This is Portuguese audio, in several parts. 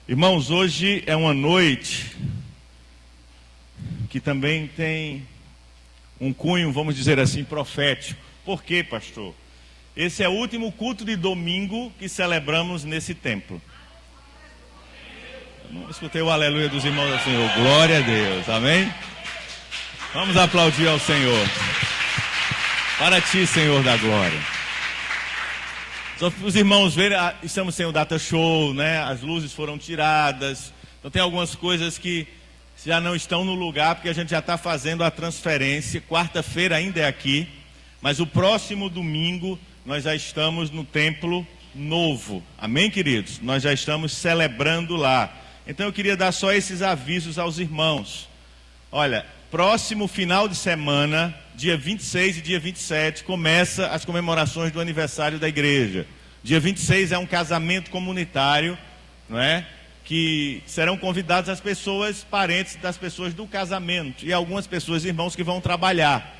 Irmãos, hoje é uma noite que também tem um cunho, vamos dizer assim, profético. Por quê, pastor? Esse é o último culto de domingo que celebramos nesse templo. Eu não escutei o aleluia dos irmãos do Senhor. Glória a Deus, amém? Vamos aplaudir ao Senhor. Para ti, Senhor da glória. Só para os irmãos verem, estamos sem o data show, né? As luzes foram tiradas. Então tem algumas coisas que já não estão no lugar, porque a gente já está fazendo a transferência. Quarta-feira ainda é aqui, mas o próximo domingo nós já estamos no templo novo. Amém, queridos? Nós já estamos celebrando lá. Então eu queria dar só esses avisos aos irmãos. Olha, próximo final de semana, dia 26 e dia 27, começa as comemorações do aniversário da igreja. Dia 26 é um casamento comunitário, não é? Que serão convidadas as pessoas, parentes das pessoas do casamento, e algumas pessoas, irmãos, que vão trabalhar.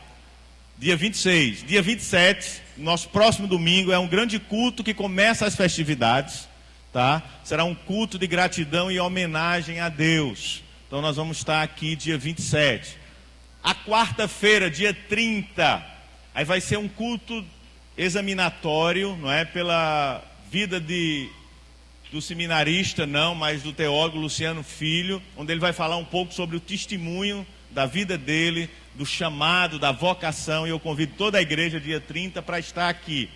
Dia 26. Dia 27, nosso próximo domingo, é um grande culto que começa as festividades, tá? Será um culto de gratidão e homenagem a Deus. Então nós vamos estar aqui dia 27. A quarta-feira, dia 30, aí vai ser um culto examinatório, não é? Pela vida do seminarista, não, mas do teólogo Luciano Filho, onde ele vai falar um pouco sobre o testemunho da vida dele, do chamado, da vocação, e eu convido toda a igreja dia 30 para estar aqui.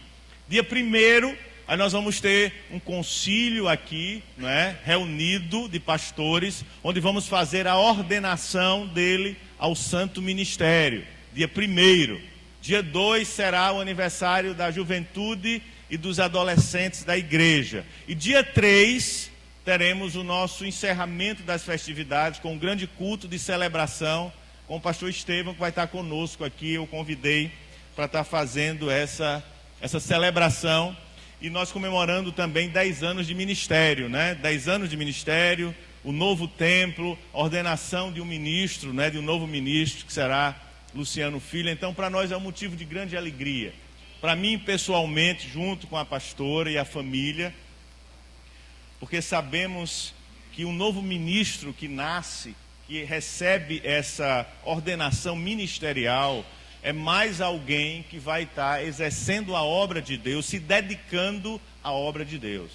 Dia 1º, aí nós vamos ter um concílio aqui, não é? Reunido de pastores, onde vamos fazer a ordenação dele ao santo ministério. Dia 1º. Dia 2 será o aniversário da juventude e dos adolescentes da igreja. E dia 3 teremos o nosso encerramento das festividades com um grande culto de celebração com o pastor Estevão, que vai estar conosco aqui. Eu convidei para estar fazendo essa celebração. E nós comemorando também 10 anos de ministério, né? 10 anos de ministério, o novo templo, a ordenação de um ministro, né? De um novo ministro, que será Luciano Filho. Então, para nós é um motivo de grande alegria. Para mim, pessoalmente, junto com a pastora e a família, porque sabemos que um novo ministro que nasce, que recebe essa ordenação ministerial, é mais alguém que vai estar exercendo a obra de Deus, se dedicando à obra de Deus.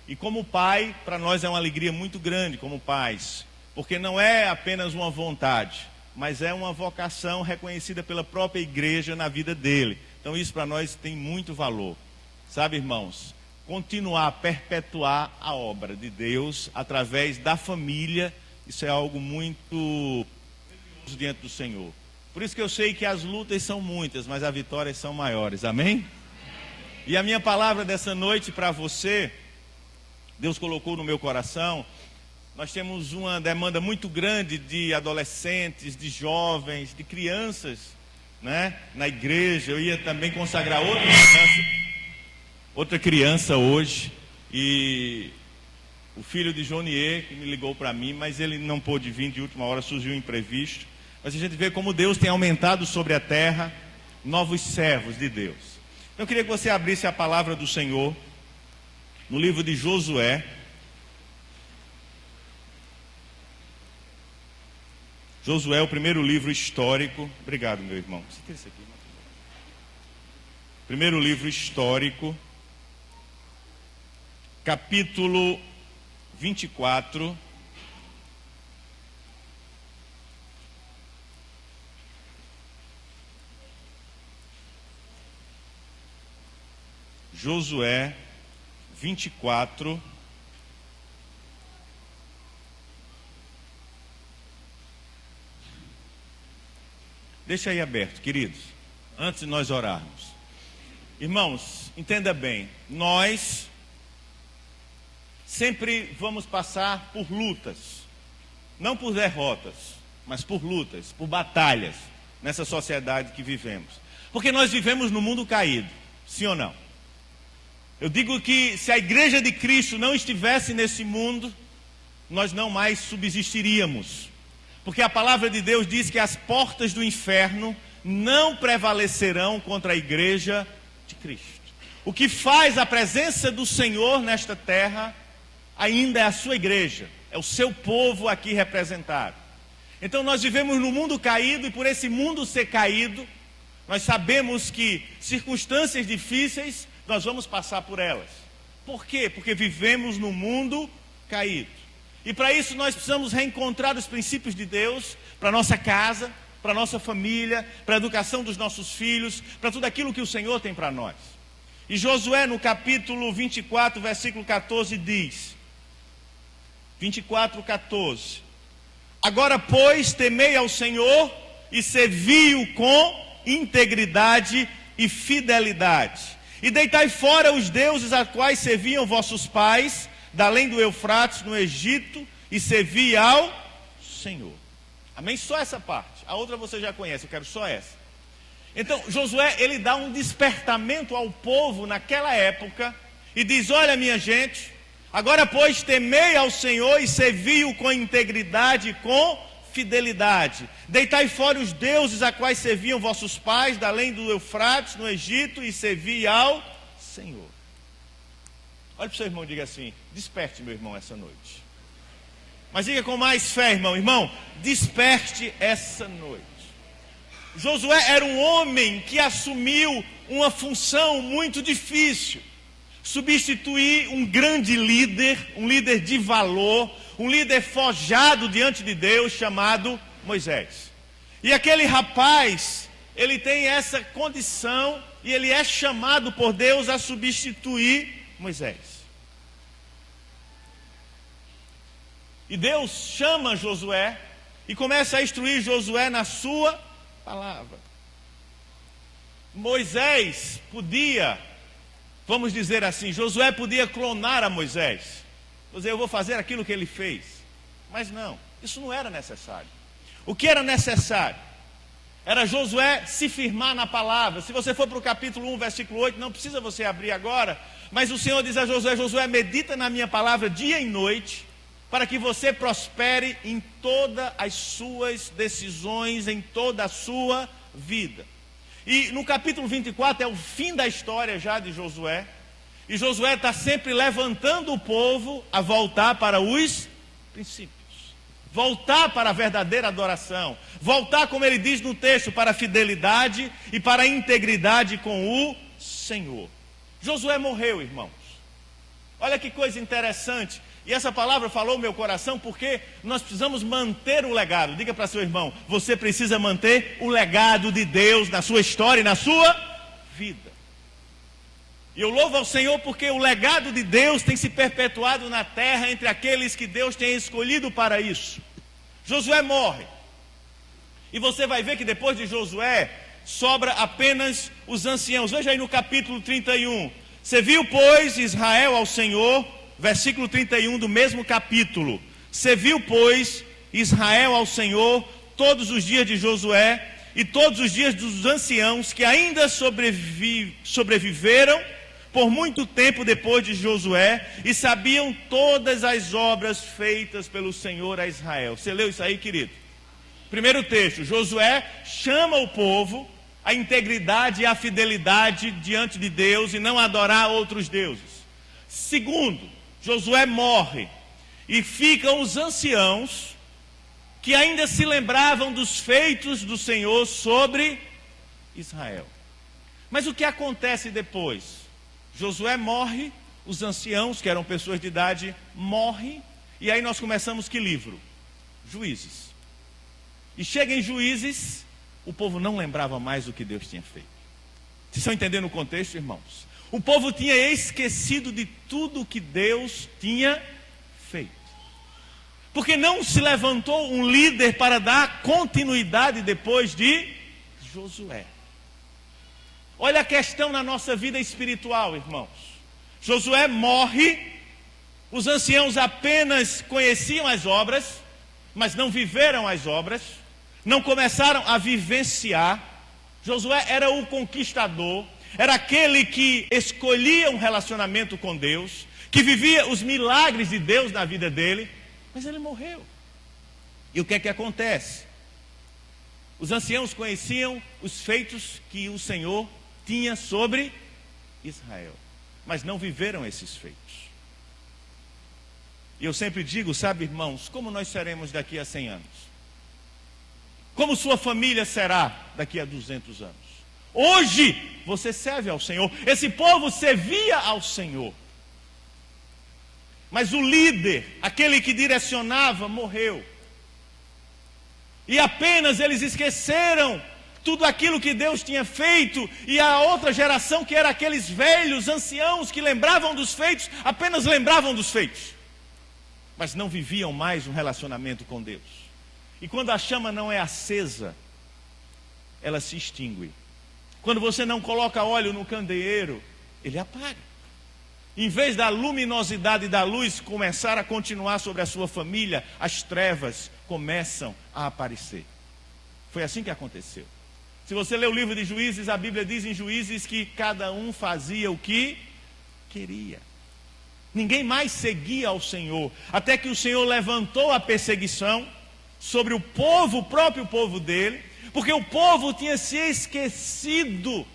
E como pai, para nós é uma alegria muito grande como pais, porque não é apenas uma vontade, mas é uma vocação reconhecida pela própria igreja na vida dele. Então isso para nós tem muito valor. Sabe, irmãos, continuar a perpetuar a obra de Deus através da família, isso é algo muito diante do Senhor. Por isso que eu sei que as lutas são muitas, mas as vitórias são maiores, amém? E a minha palavra dessa noite para você, Deus colocou no meu coração. Nós temos uma demanda muito grande de adolescentes, de jovens, de crianças, né, na igreja. Eu ia também consagrar outra criança hoje, e o filho de Jonier, que me ligou para mim, mas ele não pôde vir de última hora, surgiu um imprevisto. Mas a gente vê como Deus tem aumentado sobre a terra novos servos de Deus. Então eu queria que você abrisse a palavra do Senhor no livro de Josué. Josué é o primeiro livro histórico. Obrigado, meu irmão. Você tem isso aqui? Primeiro livro histórico, capítulo 24. Josué 24. Deixa aí aberto, queridos, antes de nós orarmos. Irmãos, entenda bem, nós sempre vamos passar por lutas, não por derrotas, mas por lutas, por batalhas nessa sociedade que vivemos. Porque nós vivemos no mundo caído, sim ou não? Eu digo que se a igreja de Cristo não estivesse nesse mundo, nós não mais subsistiríamos. Porque a palavra de Deus diz que as portas do inferno não prevalecerão contra a igreja de Cristo. O que faz a presença do Senhor nesta terra ainda é a sua igreja, é o seu povo aqui representado. Então nós vivemos num mundo caído, e por esse mundo ser caído, nós sabemos que circunstâncias difíceis nós vamos passar por elas. Por quê? Porque vivemos num mundo caído. E para isso nós precisamos reencontrar os princípios de Deus para a nossa casa, para a nossa família, para a educação dos nossos filhos, para tudo aquilo que o Senhor tem para nós. E Josué, no capítulo 24, versículo 14, diz, 24:14: Agora, pois, temei ao Senhor e servi-o com integridade e fidelidade. E deitai fora os deuses a quais serviam vossos pais, da além do Eufrates, no Egito, e servi ao Senhor. Amém? Só essa parte. A outra você já conhece, eu quero só essa. Então, Josué, ele dá um despertamento ao povo naquela época e diz: olha, minha gente, agora, pois, temei ao Senhor e servi-o com integridade e com fidelidade. Deitai fora os deuses a quais serviam vossos pais, da além do Eufrates, no Egito, e servi ao Senhor. Olha para o seu irmão e diga assim: desperte, meu irmão, essa noite. Mas diga com mais fé, irmão: irmão, desperte essa noite. Josué era um homem que assumiu uma função muito difícil: substituir um grande líder, um líder de valor, um líder forjado diante de Deus, chamado Moisés. E aquele rapaz, ele tem essa condição e ele é chamado por Deus a substituir Moisés. E Deus chama Josué e começa a instruir Josué na sua palavra. Moisés podia, vamos dizer assim, Josué podia clonar a Moisés. Eu vou fazer aquilo que ele fez. Mas não, isso não era necessário. O que era necessário era Josué se firmar na palavra. Se você for para o capítulo 1, versículo 8, não precisa você abrir agora, mas o Senhor diz a Josué: Josué, medita na minha palavra dia e noite, para que você prospere em todas as suas decisões, em toda a sua vida. E no capítulo 24 é o fim da história já de Josué. E Josué está sempre levantando o povo a voltar para os princípios. Voltar para a verdadeira adoração. Voltar, como ele diz no texto, para a fidelidade e para a integridade com o Senhor. Josué morreu, irmãos. Olha que coisa interessante. E essa palavra falou no meu coração porque nós precisamos manter o legado. Diga para seu irmão: você precisa manter o legado de Deus na sua história e na sua vida. E eu louvo ao Senhor porque o legado de Deus tem se perpetuado na terra entre aqueles que Deus tem escolhido para isso. Josué morre. E você vai ver que depois de Josué sobra apenas os anciãos. Veja aí no capítulo 31. Serviu, pois, Israel ao Senhor, versículo 31 do mesmo capítulo. Serviu, pois, Israel ao Senhor todos os dias de Josué e todos os dias dos anciãos que ainda sobreviveram por muito tempo depois de Josué, e sabiam todas as obras feitas pelo Senhor a Israel. Você leu isso aí, querido? Primeiro texto: Josué chama o povo à integridade e à fidelidade diante de Deus e não adorar outros deuses. Segundo, Josué morre e ficam os anciãos que ainda se lembravam dos feitos do Senhor sobre Israel. Mas o que acontece depois? Josué morre, os anciãos, que eram pessoas de idade, morrem, e aí nós começamos que livro? Juízes. E chega em Juízes, o povo não lembrava mais o que Deus tinha feito. Vocês estão entendendo o contexto, irmãos? O povo tinha esquecido de tudo o que Deus tinha feito. Porque não se levantou um líder para dar continuidade depois de Josué. Olha a questão na nossa vida espiritual, irmãos. Josué morre, os anciãos apenas conheciam as obras, mas não viveram as obras, não começaram a vivenciar. Josué era o conquistador, era aquele que escolhia um relacionamento com Deus, que vivia os milagres de Deus na vida dele, mas ele morreu. E o que é que acontece? Os anciãos conheciam os feitos que o Senhor tinha sobre Israel, mas não viveram esses feitos. E eu sempre digo, sabe, irmãos, como nós seremos daqui a 100 anos? Como sua família será daqui a 200 anos? Hoje você serve ao Senhor. Esse povo servia ao Senhor. Mas o líder, aquele que direcionava, morreu. E apenas eles esqueceram tudo aquilo que Deus tinha feito. E a outra geração, que era aqueles velhos, anciãos, que lembravam dos feitos, apenas lembravam dos feitos, mas não viviam mais um relacionamento com Deus. E quando a chama não é acesa, ela se extingue. Quando você não coloca óleo no candeeiro, ele apaga. Em vez da luminosidade da luz começar a continuar sobre a sua família, as trevas começam a aparecer. Foi assim que aconteceu. Se você ler o livro de Juízes, a Bíblia diz em Juízes que cada um fazia o que queria. Ninguém mais seguia ao Senhor, até que o Senhor levantou a perseguição sobre o povo, o próprio povo dele, porque o povo tinha se esquecido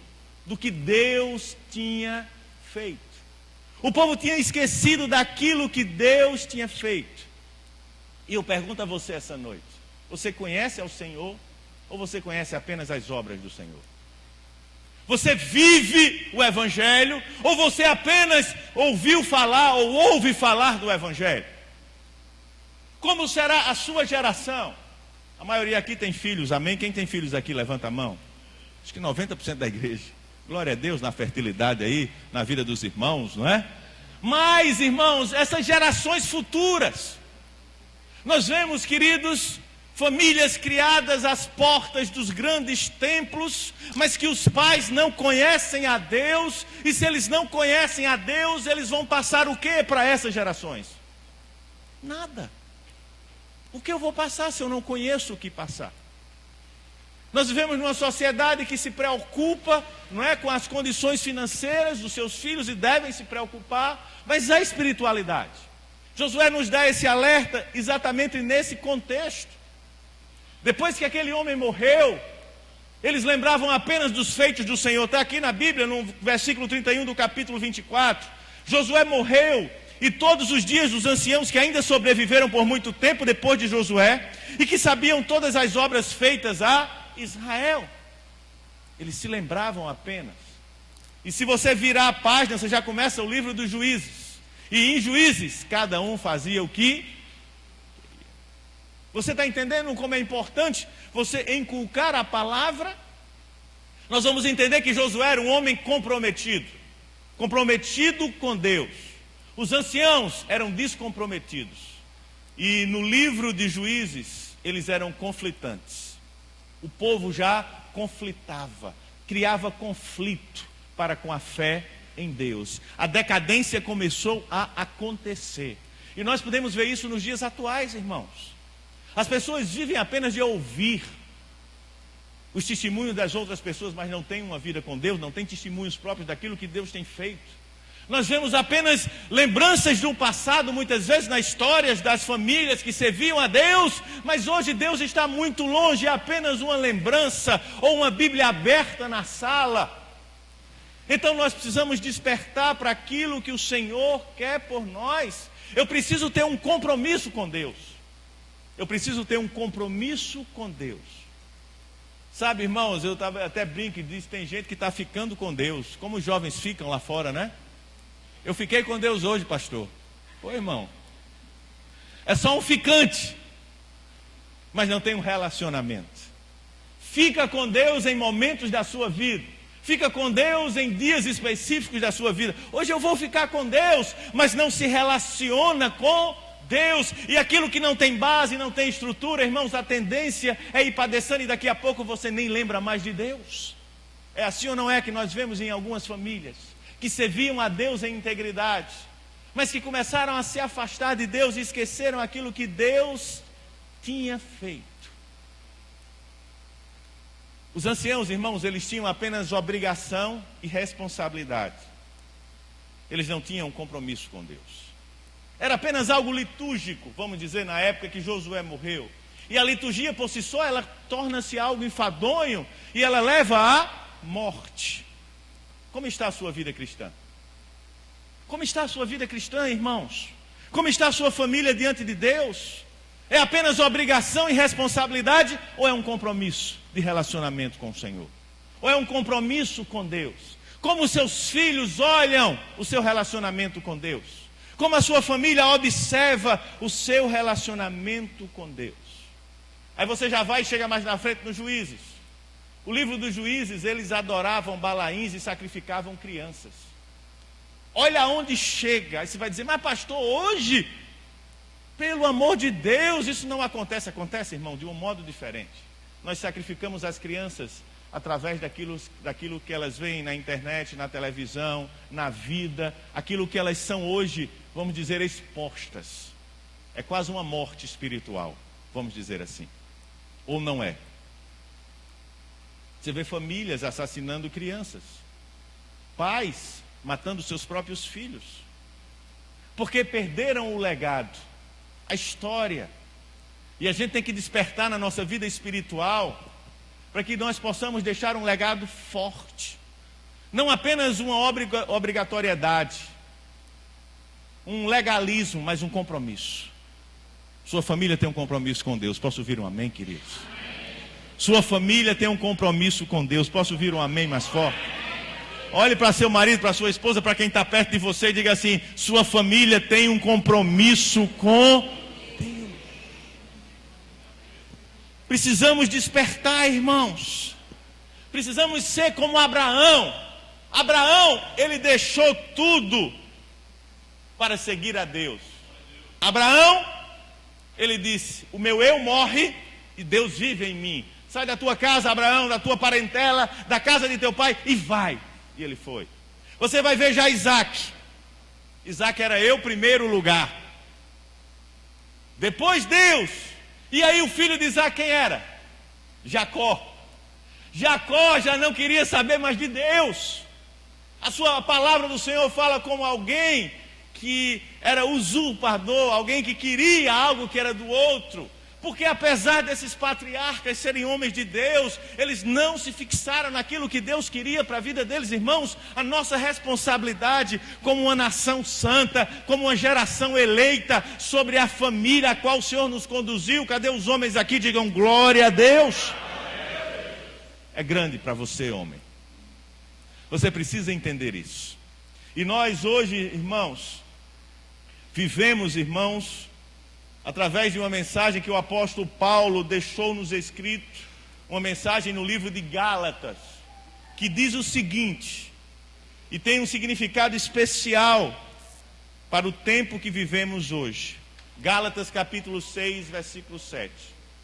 do que Deus tinha feito. O povo tinha esquecido daquilo que Deus tinha feito. E eu pergunto a você essa noite: você conhece ao Senhor ou você conhece apenas as obras do Senhor? Você vive o Evangelho ou você apenas ouviu falar ou ouve falar do Evangelho? Como será a sua geração? A maioria aqui tem filhos, amém? Quem tem filhos aqui, levanta a mão. Acho que 90% da igreja. Glória a Deus na fertilidade aí, na vida dos irmãos, não é? Mas, irmãos, essas gerações futuras, nós vemos, queridos, famílias criadas às portas dos grandes templos, mas que os pais não conhecem a Deus. E se eles não conhecem a Deus, eles vão passar o que para essas gerações? Nada. O que eu vou passar se eu não conheço o que passar? Nós vivemos numa sociedade que se preocupa, não é, com as condições financeiras dos seus filhos, e devem se preocupar, mas a espiritualidade. Josué nos dá esse alerta exatamente nesse contexto. Depois que aquele homem morreu, eles lembravam apenas dos feitos do Senhor. Está aqui na Bíblia, no versículo 31 do capítulo 24. Josué morreu, e todos os dias dos anciãos que ainda sobreviveram por muito tempo depois de Josué, e que sabiam todas as obras feitas a Israel, eles se lembravam apenas. E se você virar a página, você já começa o livro dos Juízes. E em Juízes, cada um fazia o que... Você está entendendo como é importante você inculcar a palavra? Nós vamos entender que Josué era um homem comprometido. Comprometido com Deus. Os anciãos eram descomprometidos. E no livro de Juízes, eles eram conflitantes. O povo já conflitava, criava conflito para com a fé em Deus. A decadência começou a acontecer. E nós podemos ver isso nos dias atuais, irmãos. As pessoas vivem apenas de ouvir os testemunhos das outras pessoas, mas não têm uma vida com Deus, não têm testemunhos próprios daquilo que Deus tem feito. Nós vemos apenas lembranças do passado, muitas vezes nas histórias das famílias que serviam a Deus, mas hoje Deus está muito longe, é apenas uma lembrança ou uma Bíblia aberta na sala. Então nós precisamos despertar para aquilo que o Senhor quer por nós. Eu preciso ter um compromisso com Deus. Eu preciso ter um compromisso com Deus. Sabe, irmãos, eu até brinco e disse, tem gente que está ficando com Deus, como os jovens ficam lá fora, né? Eu fiquei com Deus hoje, pastor. Pô, irmão, é só um ficante, mas não tem um relacionamento. Fica com Deus em momentos da sua vida. Fica com Deus em dias específicos da sua vida. Hoje eu vou ficar com Deus, mas não se relaciona com Deus. E aquilo que não tem base, não tem estrutura, irmãos, a tendência é ir padecendo e daqui a pouco você nem lembra mais de Deus. É assim ou não é que nós vemos em algumas famílias que serviam a Deus em integridade, mas que começaram a se afastar de Deus e esqueceram aquilo que Deus tinha feito. Os anciãos, irmãos, eles tinham apenas obrigação e responsabilidade. Eles não tinham compromisso com Deus. Era apenas algo litúrgico, vamos dizer, na época que Josué morreu. E a liturgia por si só, ela torna-se algo enfadonho e ela leva à morte. Como está a sua vida cristã? Como está a sua vida cristã, irmãos? Como está a sua família diante de Deus? É apenas obrigação e responsabilidade ou é um compromisso de relacionamento com o Senhor? Ou é um compromisso com Deus? Como seus filhos olham o seu relacionamento com Deus? Como a sua família observa o seu relacionamento com Deus? Aí você já vai e chega mais na frente nos Juízes. O livro dos Juízes, eles adoravam Balaíns e sacrificavam crianças. Olha aonde chega. Aí você vai dizer, mas pastor, hoje, pelo amor de Deus, isso não acontece. Acontece, irmão, de um modo diferente. Nós sacrificamos as crianças através daquilo que elas veem na internet, na televisão, na vida, aquilo que elas são hoje, vamos dizer, expostas. É quase uma morte espiritual, vamos dizer assim. Ou não é? Você vê famílias assassinando crianças, pais matando seus próprios filhos, porque perderam o legado, a história. E a gente tem que despertar na nossa vida espiritual, para que nós possamos deixar um legado forte. Não apenas uma obrigatoriedade, um legalismo, mas um compromisso. Sua família tem um compromisso com Deus. Posso ouvir um amém, queridos? Sua família tem um compromisso com Deus. Posso ouvir um amém mais forte? Olhe para seu marido, para sua esposa, para quem está perto de você e diga assim: sua família tem um compromisso com Deus. Precisamos despertar, irmãos. Precisamos ser como Abraão. Abraão, ele deixou tudo para seguir a Deus. Abraão, ele disse: o meu eu morre e Deus vive em mim. Sai da tua casa, Abraão, da tua parentela, da casa de teu pai e vai. E ele foi. Você vai ver já Isaac. Isaac era eu primeiro lugar. Depois Deus. E aí o filho de Isaac quem era? Jacó. Jacó já não queria saber mais de Deus. A palavra do Senhor fala como alguém que era usurpador, alguém que queria algo que era do outro. Porque apesar desses patriarcas serem homens de Deus, eles não se fixaram naquilo que Deus queria para a vida deles, irmãos. A nossa responsabilidade como uma nação santa, como uma geração eleita sobre a família a qual o Senhor nos conduziu. Cadê os homens aqui? Digam glória a Deus. É grande para você, homem. Você precisa entender isso. E nós hoje, irmãos, vivemos, irmãos, através de uma mensagem que o apóstolo Paulo deixou-nos escrito, uma mensagem no livro de Gálatas, que diz o seguinte, e tem um significado especial para o tempo que vivemos hoje. Gálatas capítulo 6, versículo 7.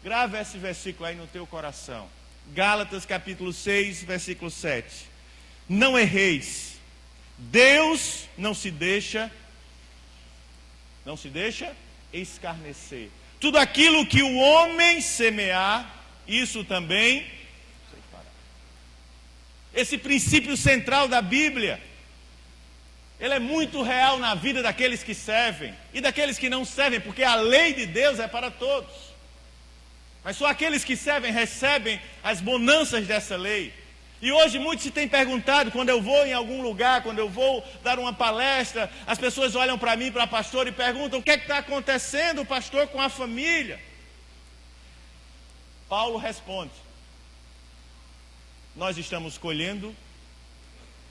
Grave esse versículo aí no teu coração. Gálatas capítulo 6, versículo 7. Não erreis, Deus não se deixa escarnecer. Tudo aquilo que o homem semear, isso também fará. Esse princípio central da Bíblia, ele é muito real na vida daqueles que servem e daqueles que não servem, porque a lei de Deus é para todos. Mas só aqueles que servem recebem as bonanças dessa lei. E hoje muitos se têm perguntado, quando eu vou em algum lugar, quando eu vou dar uma palestra, as pessoas olham para mim, para pastor, e perguntam: o que é que está acontecendo, pastor, com a família? Paulo responde: nós estamos colhendo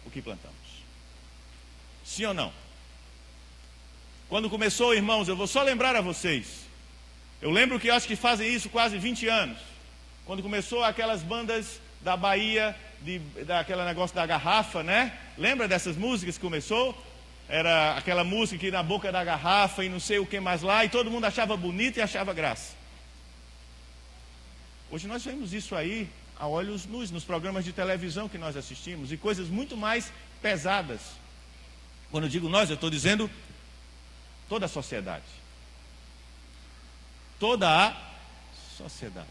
o que plantamos. Sim ou não? Quando começou, irmãos, eu vou só lembrar a vocês. Eu lembro que acho que fazem isso quase 20 anos. Quando começou aquelas bandas da Bahia, daquele negócio da garrafa, né? Lembra dessas músicas que começou? Era aquela música que na boca da garrafa e não sei o que mais lá, e todo mundo achava bonito e achava graça. Hoje nós vemos isso aí a olhos nus, nos programas de televisão que nós assistimos, e coisas muito mais pesadas. Quando eu digo nós, eu estou dizendo toda a sociedade. Toda a sociedade.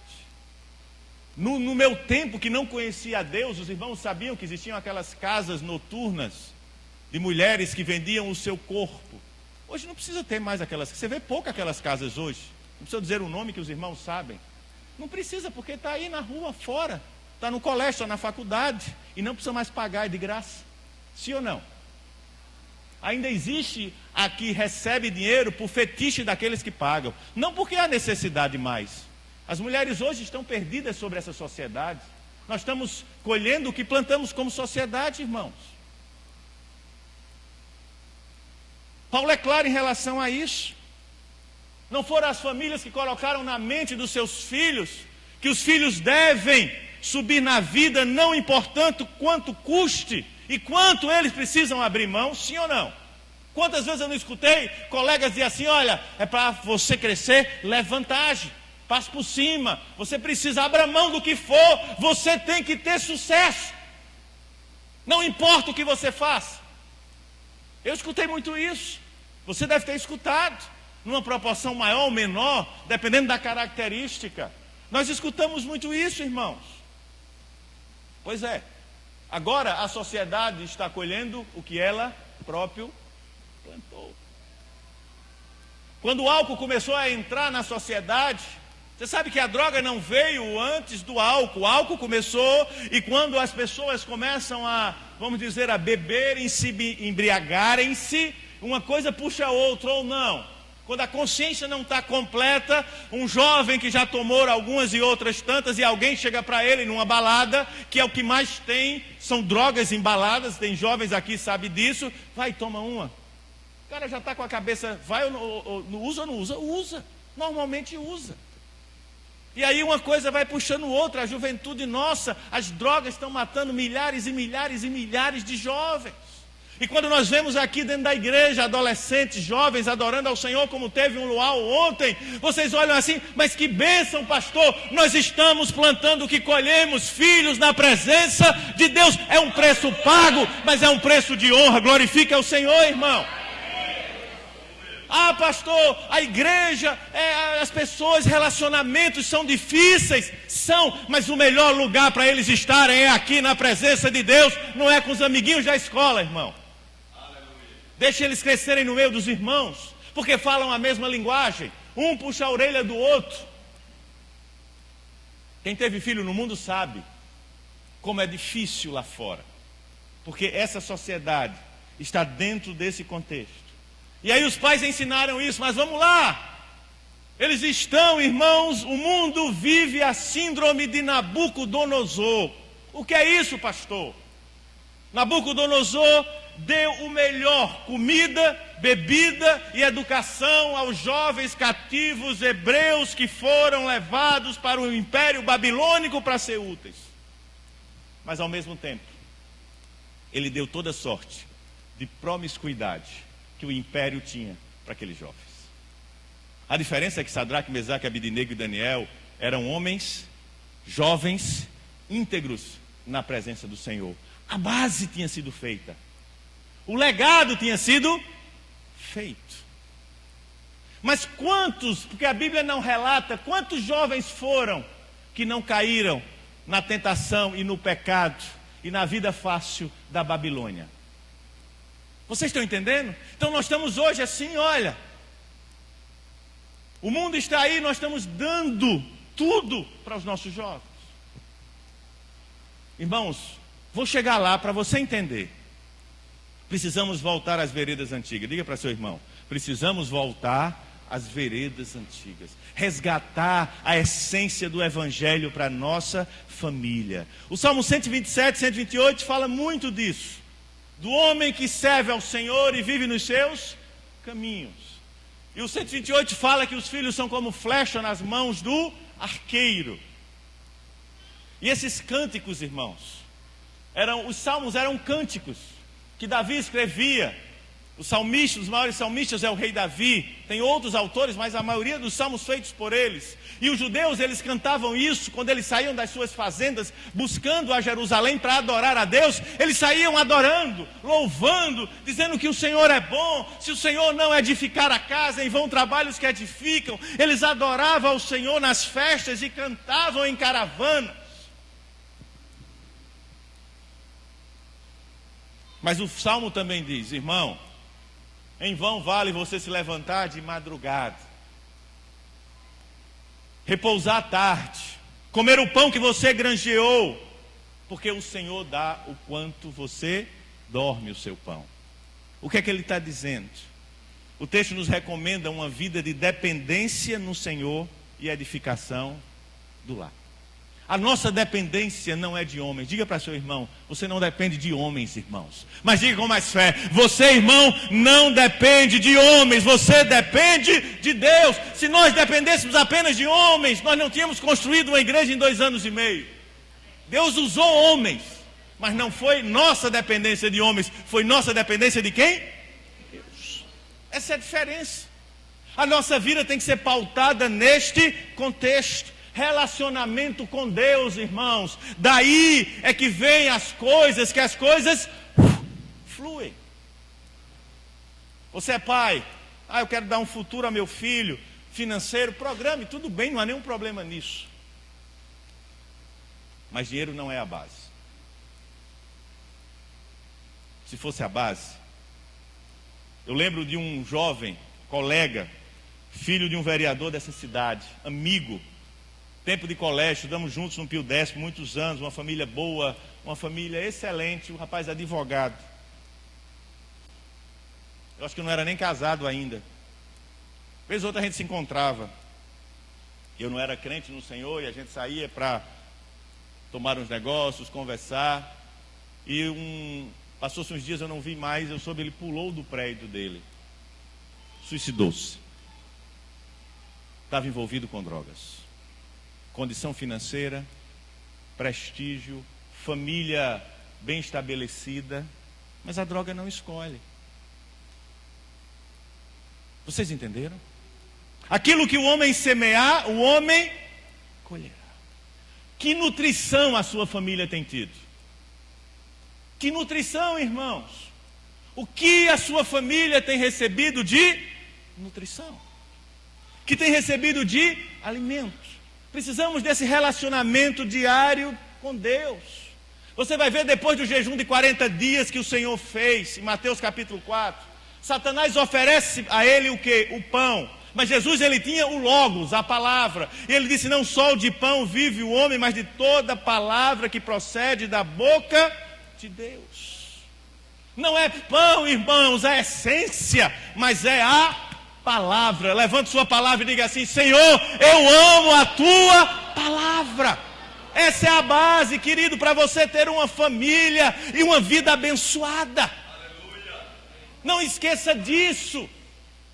No meu tempo, que não conhecia a Deus, os irmãos sabiam que existiam aquelas casas noturnas de mulheres que vendiam o seu corpo. Hoje não precisa ter mais aquelas, você vê pouco aquelas casas hoje. Não precisa dizer o nome que os irmãos sabem. Não precisa, porque está aí na rua, fora. Está no colégio, está na faculdade. E não precisa mais pagar, é de graça. Sim ou não? Ainda existe a que recebe dinheiro por fetiche daqueles que pagam. Não porque há necessidade mais. As mulheres hoje estão perdidas sobre essa sociedade. Nós estamos colhendo o que plantamos como sociedade, irmãos. Paulo é claro em relação a isso. Não foram as famílias que colocaram na mente dos seus filhos que os filhos devem subir na vida, não importando quanto custe e quanto eles precisam abrir mão, sim ou não? Quantas vezes eu não escutei colegas dizer assim: olha, é para você crescer, leve vantagem, passe por cima, você precisa abrir mão do que for, você tem que ter sucesso, não importa o que você faça. Eu escutei muito isso, você deve ter escutado, numa proporção maior ou menor, dependendo da característica. Nós escutamos muito isso, irmãos. Pois é, agora a sociedade está colhendo o que ela própria plantou. Quando o álcool começou a entrar na sociedade, você sabe que a droga não veio antes do álcool. O álcool começou, e quando as pessoas começam a, vamos dizer, a beberem-se, embriagarem-se, uma coisa puxa a outra, ou não. Quando a consciência não está completa, um jovem que já tomou algumas e outras tantas, e alguém chega para ele numa balada, que é o que mais tem, são drogas embaladas, tem jovens aqui que sabem disso, vai, toma uma. O cara já está com a cabeça, vai ou não usa ou não usa? Usa, normalmente usa. E aí uma coisa vai puxando outra, a juventude nossa, as drogas estão matando milhares e milhares e milhares de jovens. E quando nós vemos aqui dentro da igreja, adolescentes, jovens adorando ao Senhor, como teve um luau ontem, vocês olham assim: mas que bênção, pastor, nós estamos plantando o que colhemos, filhos na presença de Deus. É um preço pago, mas é um preço de honra. Glorifica ao Senhor, irmão. Ah, pastor, a igreja, as pessoas, relacionamentos são difíceis. São, mas o melhor lugar para eles estarem é aqui na presença de Deus, não é com os amiguinhos da escola, irmão. Deixa eles crescerem no meio dos irmãos, porque falam a mesma linguagem. Um puxa a orelha do outro. Quem teve filho no mundo sabe como é difícil lá fora, porque essa sociedade está dentro desse contexto. E aí os pais ensinaram isso, mas vamos lá. Eles estão, irmãos, o mundo vive a síndrome de Nabucodonosor. O que é isso, pastor? Nabucodonosor deu o melhor: comida, bebida e educação aos jovens cativos hebreus que foram levados para o Império Babilônico para ser úteis. Mas ao mesmo tempo, ele deu toda sorte de promiscuidade que o império tinha para aqueles jovens. A diferença é que Sadraque, Mesaque, Abidnego e Daniel eram homens, jovens, íntegros na presença do Senhor. A base tinha sido feita. O legado tinha sido feito. Mas quantos, porque a Bíblia não relata, quantos jovens foram que não caíram na tentação e no pecado e na vida fácil da Babilônia? Vocês estão entendendo? Então nós estamos hoje assim, olha, o mundo está aí, nós estamos dando tudo para os nossos jovens. Irmãos, vou chegar lá para você entender. Precisamos voltar às veredas antigas. Diga para seu irmão: precisamos voltar às veredas antigas. Resgatar a essência do Evangelho para a nossa família. O Salmo 127, 128 fala muito disso. Do homem que serve ao Senhor e vive nos seus caminhos. E o 128 fala que os filhos são como flecha nas mãos do arqueiro. E esses cânticos, irmãos, os salmos eram cânticos que Davi escrevia. Os salmistas, os maiores salmistas é o rei Davi. Tem outros autores, mas a maioria dos salmos feitos por eles. E os judeus, eles cantavam isso quando eles saíam das suas fazendas, buscando a Jerusalém para adorar a Deus. Eles saíam adorando, louvando, dizendo que o Senhor é bom. Se o Senhor não edificar a casa, em vão trabalhos que edificam. Eles adoravam ao Senhor nas festas e cantavam em caravanas. Mas o Salmo também diz: irmão, em vão vale você se levantar de madrugada, repousar à tarde, comer o pão que você granjeou, porque o Senhor dá o quanto você dorme o seu pão. O que é que ele está dizendo? O texto nos recomenda uma vida de dependência no Senhor e edificação do lar. A nossa dependência não é de homens. Diga para seu irmão, você não depende de homens, irmãos. Mas diga com mais fé, você, irmão, não depende de homens, você depende de Deus. Se nós dependêssemos apenas de homens, nós não tínhamos construído uma igreja em 2 anos e meio. Deus usou homens, mas não foi nossa dependência de homens, foi nossa dependência de quem? Deus. Essa é a diferença. A nossa vida tem que ser pautada neste contexto. Relacionamento com Deus, irmãos. Daí é que vem as coisas, que as coisas fluem. Você é pai, eu quero dar um futuro a meu filho, financeiro, programe, tudo bem, não há nenhum problema nisso. Mas dinheiro não é a base. Se fosse a base, eu lembro de um jovem colega, filho de um vereador dessa cidade, amigo, tempo de colégio, estudamos juntos no Pio Décimo, muitos anos, uma família boa, uma família excelente, um rapaz advogado. Eu acho que não era nem casado ainda. Vez ou outra a gente se encontrava. Eu não era crente no Senhor e a gente saía para tomar uns negócios, conversar. E passou-se uns dias, eu não vi mais, eu soube, ele pulou do prédio dele. Suicidou-se. Estava envolvido com drogas. Condição financeira, prestígio, família bem estabelecida, mas a droga não escolhe. Vocês entenderam? Aquilo que o homem semear, o homem colherá. Que nutrição a sua família tem tido? Que nutrição, irmãos? O que a sua família tem recebido de nutrição? Que tem recebido de alimento? Precisamos desse relacionamento diário com Deus. Você vai ver depois do jejum de 40 dias que o Senhor fez, em Mateus capítulo 4, Satanás oferece a ele o quê? O pão. Mas Jesus, ele tinha o Logos, a palavra. E ele disse, não só de pão vive o homem, mas de toda palavra que procede da boca de Deus. Não é pão, irmãos, é essência, mas é a palavra. Levante sua palavra e diga assim, Senhor, eu amo a tua palavra. Essa é a base, querido, para você ter uma família e uma vida abençoada. Aleluia. Não esqueça disso.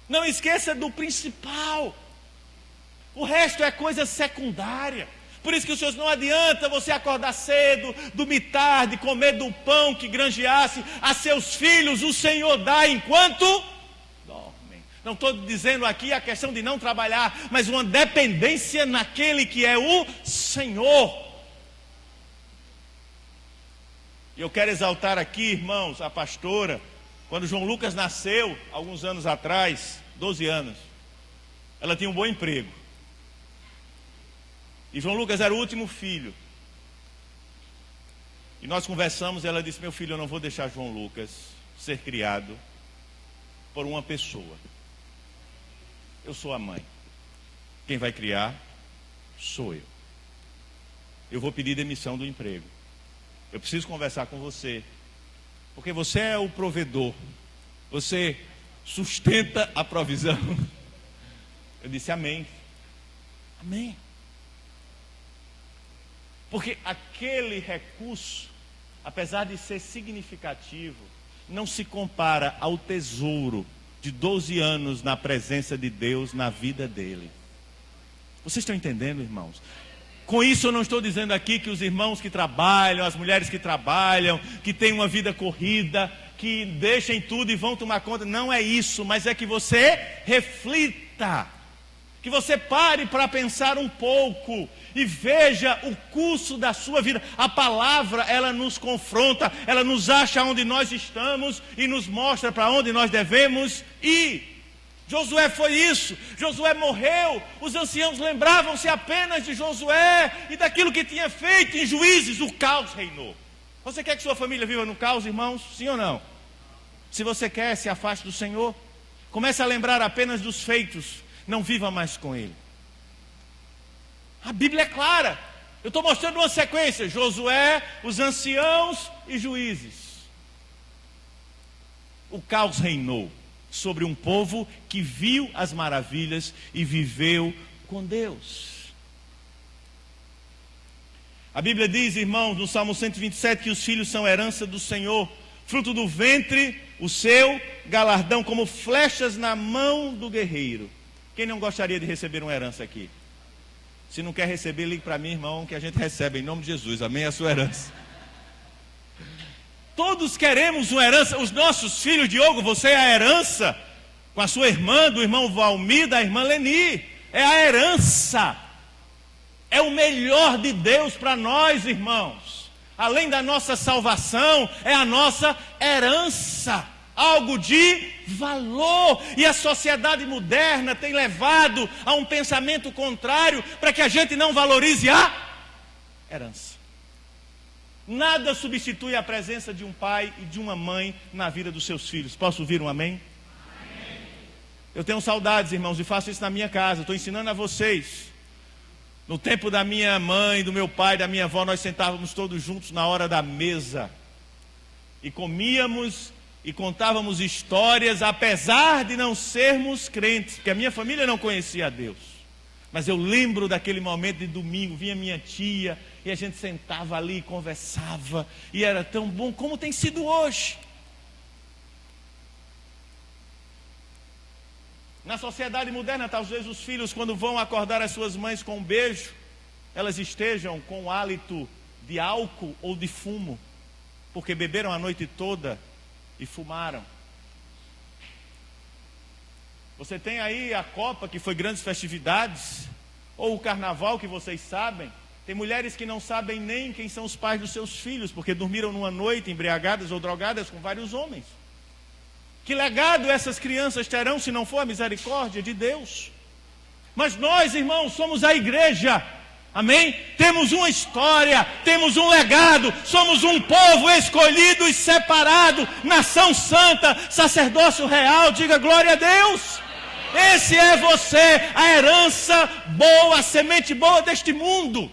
Não esqueça do principal. O resto é coisa secundária. Por isso que os seus não adianta você acordar cedo, dormir tarde, comer do pão que granjeasse a seus filhos. O Senhor dá enquanto dormem. Não estou dizendo aqui a questão de não trabalhar, mas uma dependência naquele que é o Senhor. E eu quero exaltar aqui, irmãos, a pastora. Quando João Lucas nasceu, alguns anos atrás, 12 anos, ela tinha um bom emprego. E João Lucas era o último filho. E nós conversamos, ela disse, meu filho, eu não vou deixar João Lucas ser criado por uma pessoa. Eu sou a mãe. Quem vai criar sou eu. Eu vou pedir demissão do emprego. Eu preciso conversar com você. Porque você é o provedor. Você sustenta a provisão. Eu disse amém. Amém. Porque aquele recurso, apesar de ser significativo, não se compara ao tesouro de 12 anos na presença de Deus na vida dele. Vocês estão entendendo, irmãos? Com isso eu não estou dizendo aqui que os irmãos que trabalham, as mulheres que trabalham, que têm uma vida corrida, que deixem tudo e vão tomar conta. Não é isso, mas é que você reflita. Que você pare para pensar um pouco e veja o curso da sua vida. A palavra, ela nos confronta, ela nos acha onde nós estamos e nos mostra para onde nós devemos ir. Josué foi isso. Josué morreu. Os anciãos lembravam-se apenas de Josué e daquilo que tinha feito em Juízes. O caos reinou. Você quer que sua família viva no caos, irmãos? Sim ou não? Se você quer, se afaste do Senhor. Comece a lembrar apenas dos feitos. Não viva mais com Ele. A Bíblia é clara. Eu estou mostrando uma sequência: Josué, os anciãos e juízes. O caos reinou sobre um povo que viu as maravilhas e viveu com Deus. A Bíblia diz, irmãos, no Salmo 127, que os filhos são herança do Senhor, fruto do ventre, o seu galardão, como flechas na mão do guerreiro. Quem não gostaria de receber uma herança aqui? Se não quer receber, ligue para mim, irmão, que a gente recebe em nome de Jesus. Amém? A sua herança. Todos queremos uma herança. Os nossos filhos, Diogo, você é a herança. Com a sua irmã, do irmão Valmir, da irmã Leni. É a herança. É o melhor de Deus para nós, irmãos. Além da nossa salvação, é a nossa herança. Algo de valor. E a sociedade moderna tem levado a um pensamento contrário para que a gente não valorize a herança. Nada substitui a presença de um pai e de uma mãe na vida dos seus filhos. Posso ouvir um amém? Amém. Eu tenho saudades, irmãos, e faço isso na minha casa. Estou ensinando a vocês. No tempo da minha mãe, do meu pai, da minha avó, nós sentávamos todos juntos na hora da mesa. E comíamos e contávamos histórias, apesar de não sermos crentes, porque a minha família não conhecia a Deus. Mas eu lembro daquele momento de domingo, vinha minha tia, e a gente sentava ali e conversava, e era tão bom como tem sido hoje. Na sociedade moderna, talvez os filhos, quando vão acordar as suas mães com um beijo, elas estejam com o hálito de álcool ou de fumo, porque beberam a noite toda e fumaram. Você tem aí a Copa, que foi grandes festividades, ou o Carnaval, que vocês sabem. Tem mulheres que não sabem nem quem são os pais dos seus filhos, porque dormiram numa noite embriagadas ou drogadas com vários homens. Que legado essas crianças terão se não for a misericórdia de Deus? Mas nós, irmãos, somos a igreja. Amém? Temos uma história, temos um legado, somos um povo escolhido e separado, nação santa, sacerdócio real. Diga glória a Deus. Esse é você, a herança boa, a semente boa deste mundo.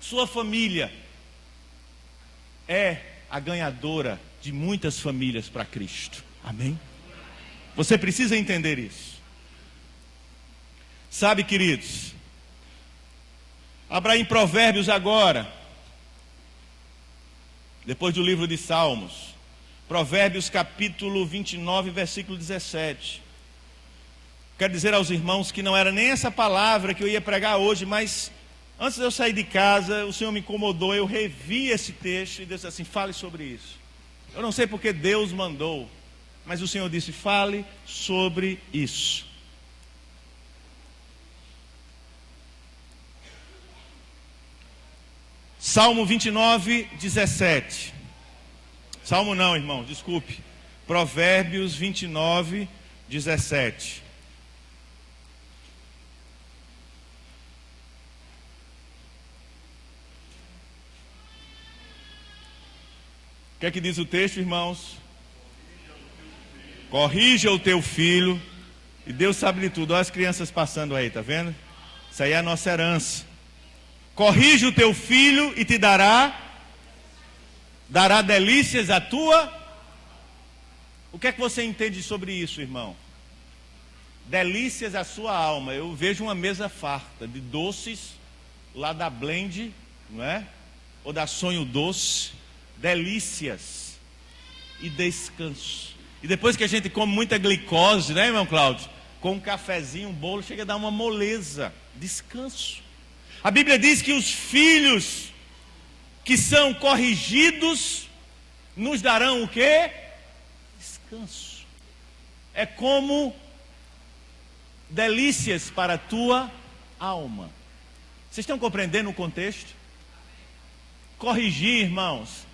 Sua família é a ganhadora de muitas famílias para Cristo. Amém? Você precisa entender isso. Sabe, queridos, abra em Provérbios agora, depois do livro de Salmos. Provérbios capítulo 29, versículo 17. Quero dizer aos irmãos que não era nem essa palavra que eu ia pregar hoje, mas antes de eu sair de casa, o Senhor me incomodou, eu revi esse texto e disse assim: fale sobre isso. Eu não sei porque Deus mandou, mas o Senhor disse: fale sobre isso. Salmo 29, 17. Salmo não, irmão, desculpe. Provérbios 29, 17. O que é que diz o texto, irmãos? Corrija o teu filho. E Deus sabe de tudo. Olha as crianças passando aí, tá vendo? Isso aí é a nossa herança. Corrija o teu filho e te dará delícias à tua. O que é que você entende sobre isso, irmão? Delícias à sua alma. Eu vejo uma mesa farta de doces lá da Blend, não é? Ou da Sonho Doce. Delícias e descanso. E depois que a gente come muita glicose, né, irmão Cláudio? Com um cafezinho, um bolo, chega a dar uma moleza. Descanso. A Bíblia diz que os filhos que são corrigidos nos darão o quê? Descanso. É como delícias para a tua alma. Vocês estão compreendendo o contexto? Corrigir, irmãos,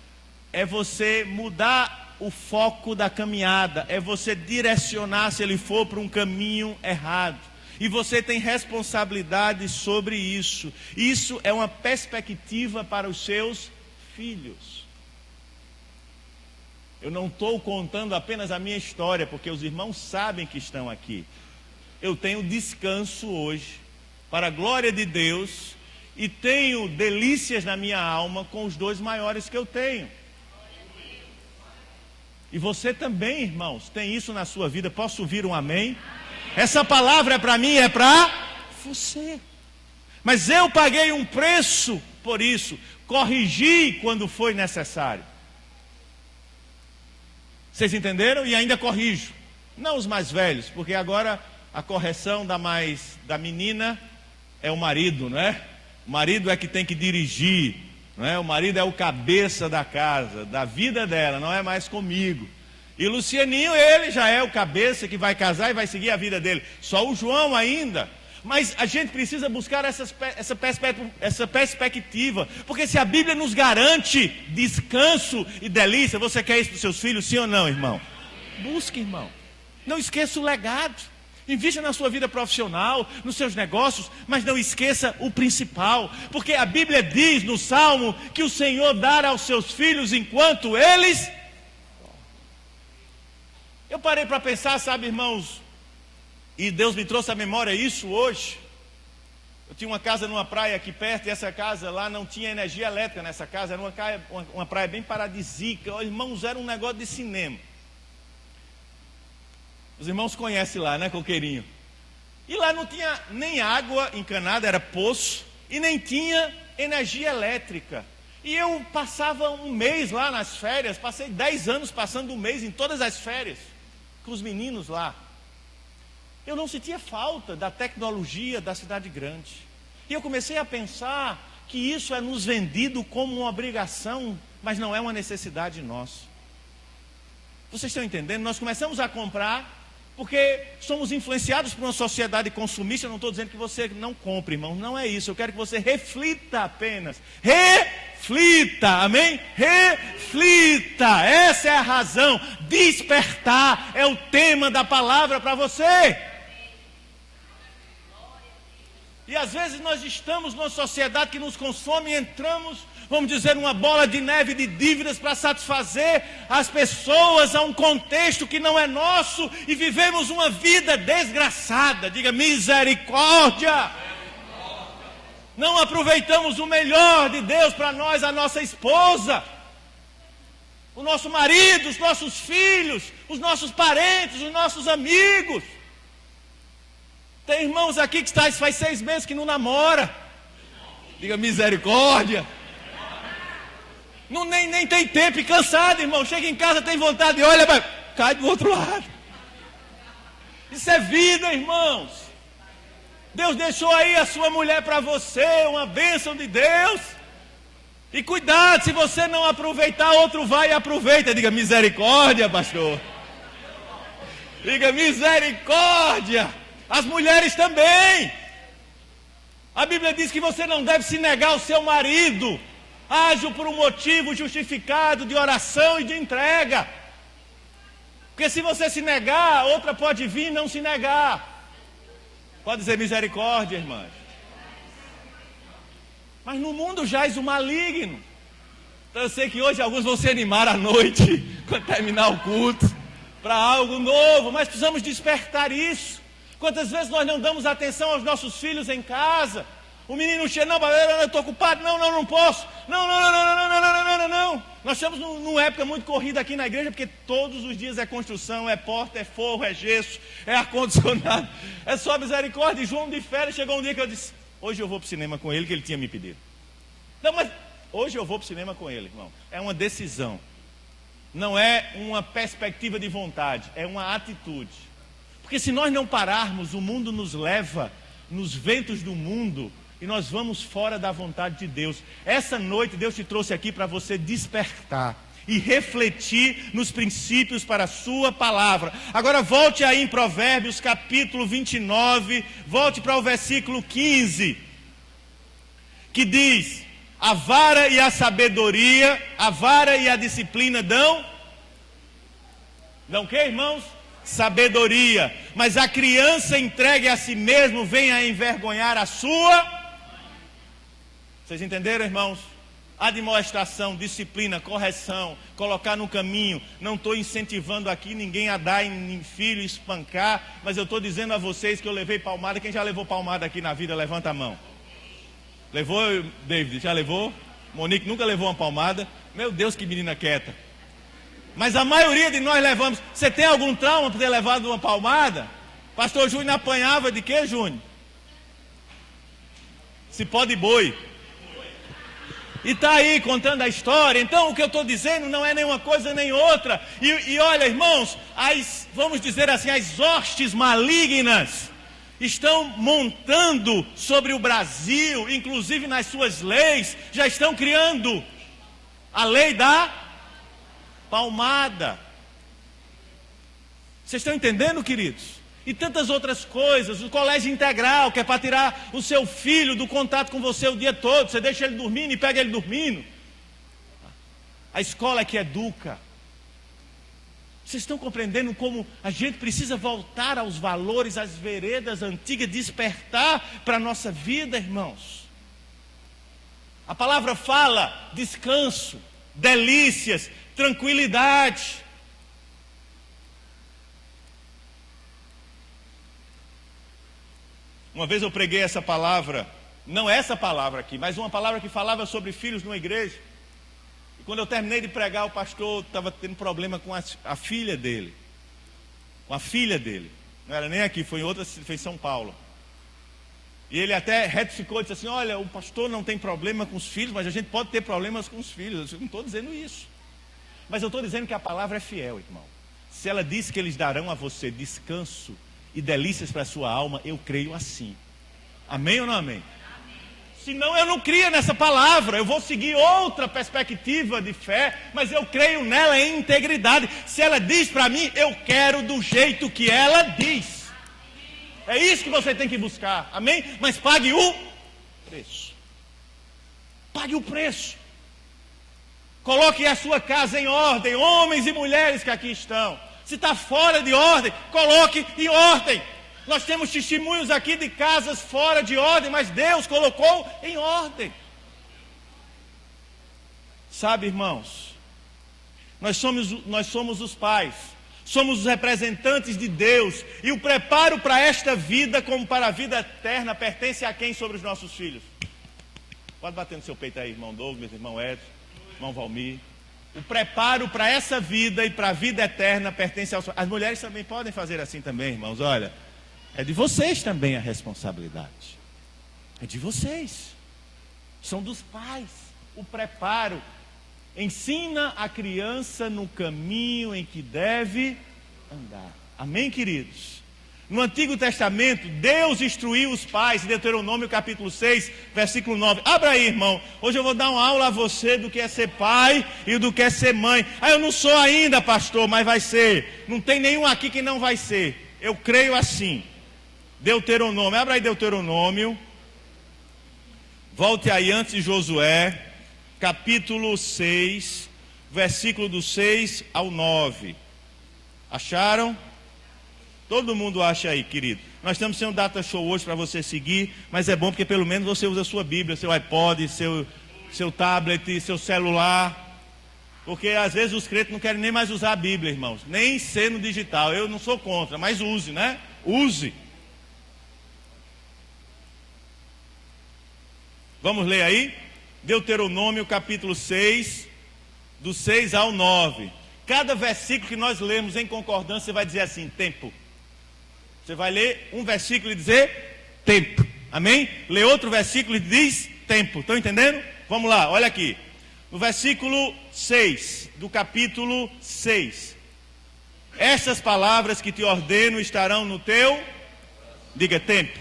é você mudar o foco da caminhada, é você direcionar se ele for para um caminho errado. E você tem responsabilidade sobre isso. Isso é uma perspectiva para os seus filhos. Eu não estou contando apenas a minha história, porque os irmãos sabem que estão aqui. Eu tenho descanso hoje, para a glória de Deus, e tenho delícias na minha alma com os 2 maiores que eu tenho. E você também, irmãos, tem isso na sua vida. Posso ouvir um amém? Essa palavra é para mim, é para você. Mas eu paguei um preço por isso. Corrigi quando foi necessário. Vocês entenderam? E ainda corrijo. Não os mais velhos, porque agora a correção da menina é o marido, não é? O marido é que tem que dirigir, não é? O marido é o cabeça da casa, da vida dela, não é mais comigo. E o Lucianinho, ele já é o cabeça que vai casar e vai seguir a vida dele. Só o João ainda. Mas a gente precisa buscar essa perspectiva. Porque se a Bíblia nos garante descanso e delícia, você quer isso para os seus filhos, sim ou não, irmão? Busque, irmão. Não esqueça o legado. Invista na sua vida profissional, nos seus negócios, mas não esqueça o principal. Porque a Bíblia diz no Salmo que o Senhor dará aos seus filhos enquanto eles... Eu parei para pensar, sabe, irmãos, e Deus me trouxe à memória isso hoje. Eu tinha uma casa numa praia aqui perto, e essa casa lá não tinha energia elétrica nessa casa, era uma praia bem paradisíaca. Oh, irmãos, era um negócio de cinema. Os irmãos conhecem lá, né, Coqueirinho? E lá não tinha nem água encanada, era poço, e nem tinha energia elétrica. E eu passava um mês lá nas férias, passei 10 anos passando um mês em todas as férias, com os meninos lá. Eu não sentia falta da tecnologia da cidade grande. E eu comecei a pensar que isso é nos vendido como uma obrigação, mas não é uma necessidade nossa. Vocês estão entendendo? Nós começamos a comprar porque somos influenciados por uma sociedade consumista. Eu não estou dizendo que você não compre, irmão. Não é isso. Eu quero que você reflita apenas. Reflita, amém? Reflita. Essa é a razão. Despertar é o tema da palavra para você. E às vezes nós estamos numa sociedade que nos consome e entramos, vamos dizer, numa bola de neve de dívidas para satisfazer as pessoas a um contexto que não é nosso e vivemos uma vida desgraçada. Diga misericórdia. Não aproveitamos o melhor de Deus para nós, a nossa esposa, o nosso marido, os nossos filhos, os nossos parentes, os nossos amigos. Tem irmãos aqui que faz 6 meses que não namora. Diga misericórdia. Não, nem tem tempo e cansado, irmão. Chega em casa, tem vontade de olha, mas cai do outro lado. Isso é vida, irmãos. Deus deixou aí a sua mulher para você, uma bênção de Deus. E cuidado, se você não aproveitar, outro vai e aproveita. Diga misericórdia, pastor. Diga misericórdia. As mulheres também. A Bíblia diz que você não deve se negar ao seu marido. Haja por um motivo justificado de oração e de entrega. Porque se você se negar, outra pode vir e não se negar. Pode dizer misericórdia, irmãs. Mas no mundo jaz o maligno. Então eu sei que hoje alguns vão se animar à noite, quando terminar o culto, para algo novo. Mas precisamos despertar isso. Quantas vezes nós não damos atenção aos nossos filhos em casa? O menino chega, não, eu estou ocupado, não posso. Não. Nós estamos numa época muito corrida aqui na igreja, porque todos os dias é construção, é porta, é forro, é gesso, é ar-condicionado, é só misericórdia. E João de férias chegou um dia que eu disse, hoje eu vou para o cinema com ele, que ele tinha me pedido. Não, mas hoje eu vou para o cinema com ele, irmão. É uma decisão. Não é uma perspectiva de vontade, é uma atitude. Porque se nós não pararmos, o mundo nos leva nos ventos do mundo e nós vamos fora da vontade de Deus. Essa noite Deus te trouxe aqui para você despertar e refletir nos princípios para a sua palavra. Agora volte aí em Provérbios capítulo 29, volte para o versículo 15, que diz: a vara e a sabedoria, a vara e a disciplina dão o que, irmãos? Sabedoria, mas a criança entregue a si mesmo vem a envergonhar a sua. Vocês entenderam, irmãos? admoestação, disciplina, correção, colocar no caminho. Não estou incentivando aqui ninguém a dar em filho, espancar, mas eu estou dizendo a vocês que eu levei palmada. Quem já levou palmada aqui na vida, levanta a mão. Levou, David? Já levou? Monique nunca levou uma palmada. Meu Deus, que menina quieta. Mas a maioria de nós levamos. Você tem algum trauma por ter levado uma palmada? Pastor Júnior apanhava de quê, Júnior? Cipó de boi. E está aí contando a história. Então o que eu estou dizendo não é nenhuma coisa nem outra. E olha, irmãos, vamos dizer assim, as hostes malignas estão montando sobre o Brasil, inclusive nas suas leis, já estão criando a lei da palmada. Vocês estão entendendo, queridos? E tantas outras coisas. O colégio integral, que é para tirar o seu filho do contato com você o dia todo. Você deixa ele dormindo e pega ele dormindo. A escola que educa. Vocês estão compreendendo como a gente precisa voltar aos valores, às veredas antigas, despertar para a nossa vida, irmãos? A palavra fala descanso, delícias, tranquilidade. Uma vez eu preguei essa palavra, não essa palavra aqui, mas uma palavra que falava sobre filhos numa igreja. E quando eu terminei de pregar, o pastor estava tendo problema com a filha dele. Com a filha dele. Não era nem aqui, foi em São Paulo. E ele até retificou e disse assim: olha, o pastor não tem problema com os filhos, mas a gente pode ter problemas com os filhos. Eu não estou dizendo isso. Mas eu estou dizendo que a palavra é fiel, irmão. Se ela diz que eles darão a você descanso e delícias para a sua alma, eu creio assim. Amém ou não amém? Senão eu não crio nessa palavra. Eu vou seguir outra perspectiva de fé, mas eu creio nela em integridade. Se ela diz para mim, eu quero do jeito que ela diz. É isso que você tem que buscar. Amém? Mas pague o preço. Pague o preço. Coloque a sua casa em ordem, homens e mulheres que aqui estão. Se está fora de ordem, coloque em ordem. Nós temos testemunhos aqui de casas fora de ordem, mas Deus colocou em ordem. Sabe, irmãos, nós somos os pais, somos os representantes de Deus, e o preparo para esta vida, como para a vida eterna, pertence a quem sobre os nossos filhos? Pode bater no seu peito aí, irmão Douglas, irmão Edson, irmão Valmir. O preparo para essa vida e para a vida eterna pertence aos... As mulheres também podem fazer assim também, irmãos. Olha, é de vocês também a responsabilidade. É de vocês. São dos pais. O preparo. Ensina a criança no caminho em que deve andar. Amém, queridos? No Antigo Testamento, Deus instruiu os pais, em Deuteronômio capítulo 6, versículo 9. Abra aí, irmão. Hoje eu vou dar uma aula a você do que é ser pai e do que é ser mãe. Ah, eu não sou ainda, pastor, mas vai ser. Não tem nenhum aqui que não vai ser. Eu creio assim. Deuteronômio, abra aí Deuteronômio. Volte aí antes de Josué, capítulo 6, versículo do 6 ao 9. Acharam? Todo mundo acha aí, querido. Nós estamos sem um data show hoje para você seguir, mas é bom porque pelo menos você usa a sua Bíblia, seu iPod, seu tablet, seu celular. Porque às vezes os crentes não querem nem mais usar a Bíblia, irmãos. Nem ser no digital. Eu não sou contra, mas use, né? Use. Vamos ler aí? Deuteronômio capítulo 6, do 6 ao 9. Cada versículo que nós lemos em concordância vai dizer assim, tempo. Você vai ler um versículo e dizer tempo. Amém? Lê outro versículo e diz tempo. Estão entendendo? Vamos lá, olha aqui. No versículo 6, do capítulo 6. Essas palavras que te ordeno estarão no teu, diga tempo.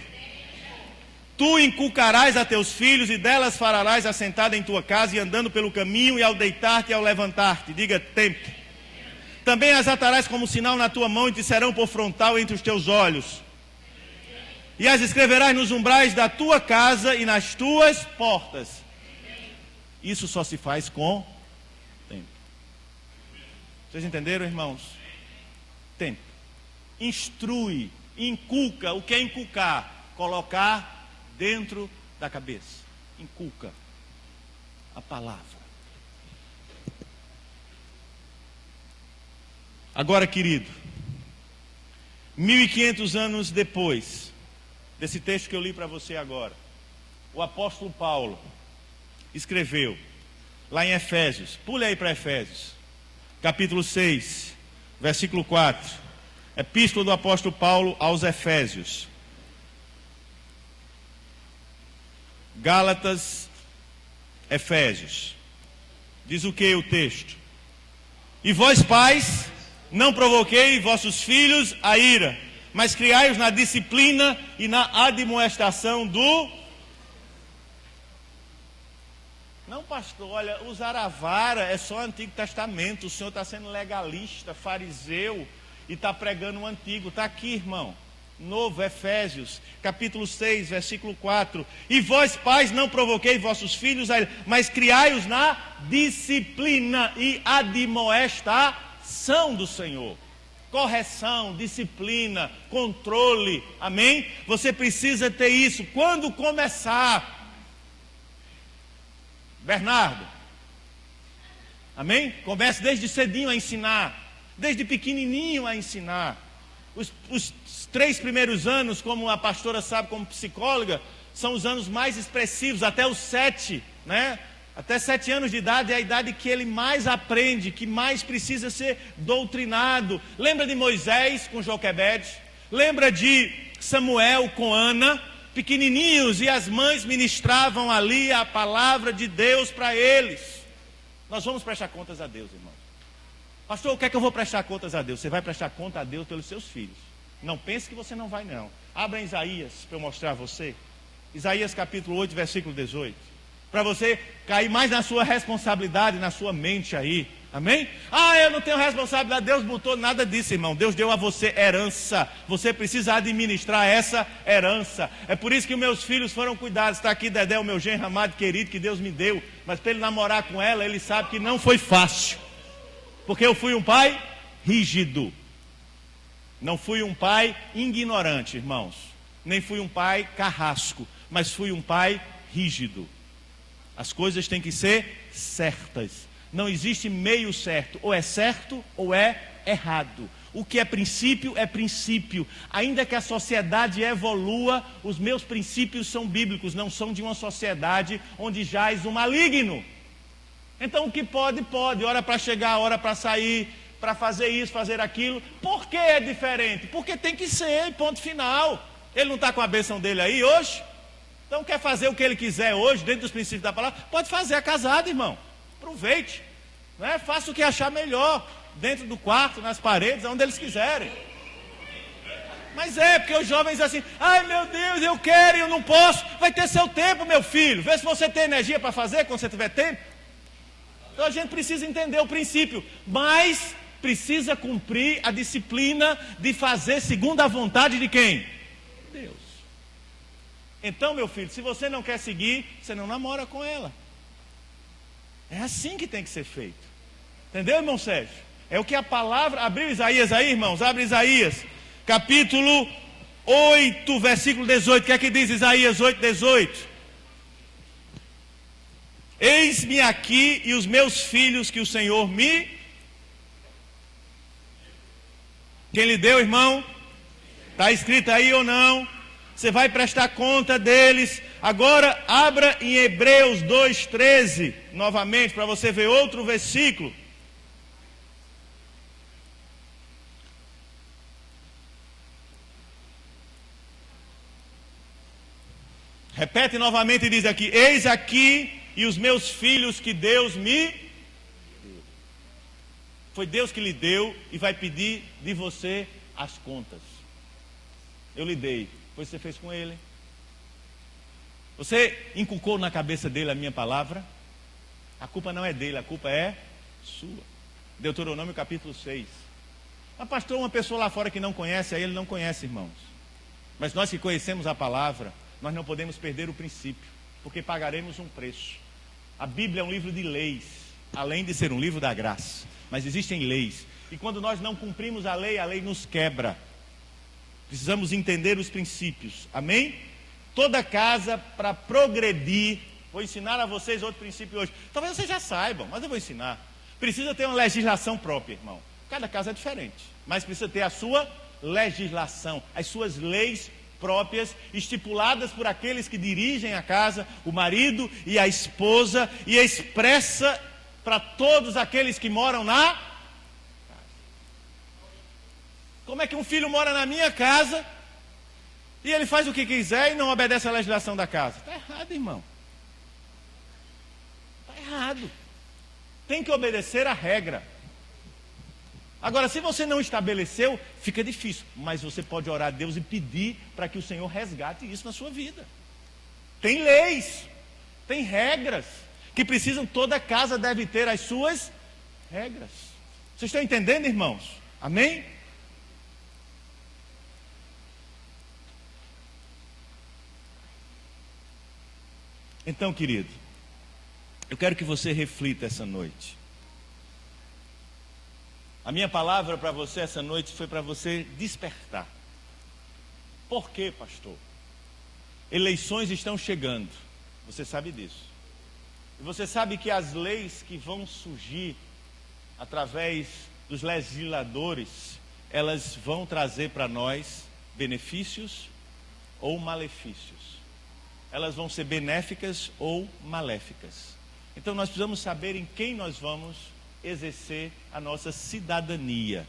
Tu inculcarás a teus filhos e delas farás assentada em tua casa e andando pelo caminho e ao deitar-te e ao levantar-te. Diga tempo. Também as atarás como sinal na tua mão e te serão por frontal entre os teus olhos. E as escreverás nos umbrais da tua casa e nas tuas portas. Isso só se faz com tempo. Vocês entenderam, irmãos? Tempo. Instrui, inculca. O que é inculcar? Colocar dentro da cabeça. Inculca. a palavra. Agora, querido, 1500 anos depois desse texto que eu li para você agora, o apóstolo Paulo escreveu lá em Efésios, pule aí para Efésios, capítulo 6, versículo 4, epístola do apóstolo Paulo aos Efésios. Gálatas, Efésios. Diz o que o texto? E vós, pais, não provoquei vossos filhos a ira, mas criai-os na disciplina e na admoestação do... Não, pastor, olha, usar a vara é só Antigo Testamento. O senhor está sendo legalista, fariseu, e está pregando o Antigo. Está aqui, irmão. Novo, Efésios, capítulo 6, versículo 4. E vós, pais, não provoquei vossos filhos a ira, mas criai-os na disciplina e admoestação do Senhor. Correção, disciplina, controle, amém? Você precisa ter isso. Quando começar... Bernardo, amém? Comece desde cedinho a ensinar, desde pequenininho a ensinar. Os 3 primeiros anos, como a pastora sabe, como psicóloga, são os anos mais expressivos, até os 7, né? Até 7 anos de idade é a idade que ele mais aprende, que mais precisa ser doutrinado. Lembra de Moisés com Joquebede? Lembra de Samuel com Ana? Pequenininhos, e as mães ministravam ali a palavra de Deus para eles. Nós vamos prestar contas a Deus, irmãos. Pastor, o que é que eu vou prestar contas a Deus? Você vai prestar conta a Deus pelos seus filhos. Não pense que você não vai, não. Abra Isaías para eu mostrar a você. Isaías capítulo 8, versículo 18. Para você cair mais na sua responsabilidade, na sua mente aí. Amém? Eu não tenho responsabilidade. Deus botou nada disso, irmão. Deus deu a você herança. Você precisa administrar essa herança. É por isso que meus filhos foram cuidados. Está aqui Dedé, o meu genro amado, querido, que Deus me deu. Mas para ele namorar com ela, ele sabe que não foi fácil. Porque eu fui um pai rígido. Não fui um pai ignorante, irmãos. Nem fui um pai carrasco. Mas fui um pai rígido. As coisas têm que ser certas. Não existe meio certo. Ou é certo ou é errado. O que é princípio é princípio. Ainda que a sociedade evolua, os meus princípios são bíblicos. Não são de uma sociedade onde jaz o maligno. Então o que pode, pode. Hora para chegar, hora para sair, para fazer isso, fazer aquilo. Por que é diferente? Porque tem que ser, ponto final. Ele não está com a bênção dele aí hoje? Então quer fazer o que ele quiser hoje, dentro dos princípios da palavra? Pode fazer a casada, irmão. Aproveite, né? Faça o que achar melhor, dentro do quarto, nas paredes, onde eles quiserem. Mas porque os jovens assim, ai meu Deus, eu quero e eu não posso. Vai ter seu tempo, meu filho. Vê se você tem energia para fazer quando você tiver tempo. Então a gente precisa entender o princípio, mas precisa cumprir a disciplina de fazer segundo a vontade de quem? Deus. Então, meu filho, se você não quer seguir, você não namora com ela. É assim que tem que ser feito. Entendeu, irmão Sérgio? É o que a palavra... Abriu Isaías aí, irmãos? Abre Isaías. Capítulo 8, versículo 18. O que é que diz Isaías 8, 18? Eis-me aqui e os meus filhos que o Senhor me... Quem lhe deu, irmão? Está escrito aí ou não? Você vai prestar conta deles. Agora, abra em Hebreus 2,13, novamente, para você ver outro versículo. Repete novamente e diz aqui: eis aqui e os meus filhos que Deus me deu. Foi Deus que lhe deu e vai pedir de você as contas. Eu lhe dei. Foi o que você fez com ele? Você inculcou na cabeça dele a minha palavra? A culpa não é dele, a culpa é sua. Deuteronômio capítulo 6. Mas pastor, uma pessoa lá fora que não conhece, aí ele não conhece, irmãos. Mas nós que conhecemos a palavra, nós não podemos perder o princípio, porque pagaremos um preço. A Bíblia é um livro de leis, além de ser um livro da graça. Mas existem leis. E quando nós não cumprimos a lei nos quebra. Precisamos entender os princípios. Amém? Toda casa, para progredir, Vou ensinar a vocês outro princípio hoje. Talvez vocês já saibam, mas eu vou ensinar. Precisa ter uma legislação própria, irmão. Cada caso é diferente, mas precisa ter a sua legislação, as suas leis próprias, estipuladas por aqueles que dirigem a casa, o marido e a esposa, e expressa para todos aqueles que moram na casa. Como é que um filho mora na minha casa e ele faz o que quiser e não obedece à legislação da casa? Está errado, irmão. Está errado. Tem que obedecer à regra. Agora, se você não estabeleceu, fica difícil. Mas você pode orar a Deus e pedir para que o Senhor resgate isso na sua vida. Tem leis, tem regras, que precisam, toda casa deve ter as suas regras. Vocês estão entendendo, irmãos? Amém? Então, querido, eu quero que você reflita essa noite. A minha palavra para você essa noite foi para você despertar. Por quê, pastor? Eleições estão chegando. Você sabe disso. E você sabe que as leis que vão surgir através dos legisladores, elas vão trazer para nós benefícios ou malefícios. Elas vão ser benéficas ou maléficas. Então nós precisamos saber em quem nós vamos exercer a nossa cidadania.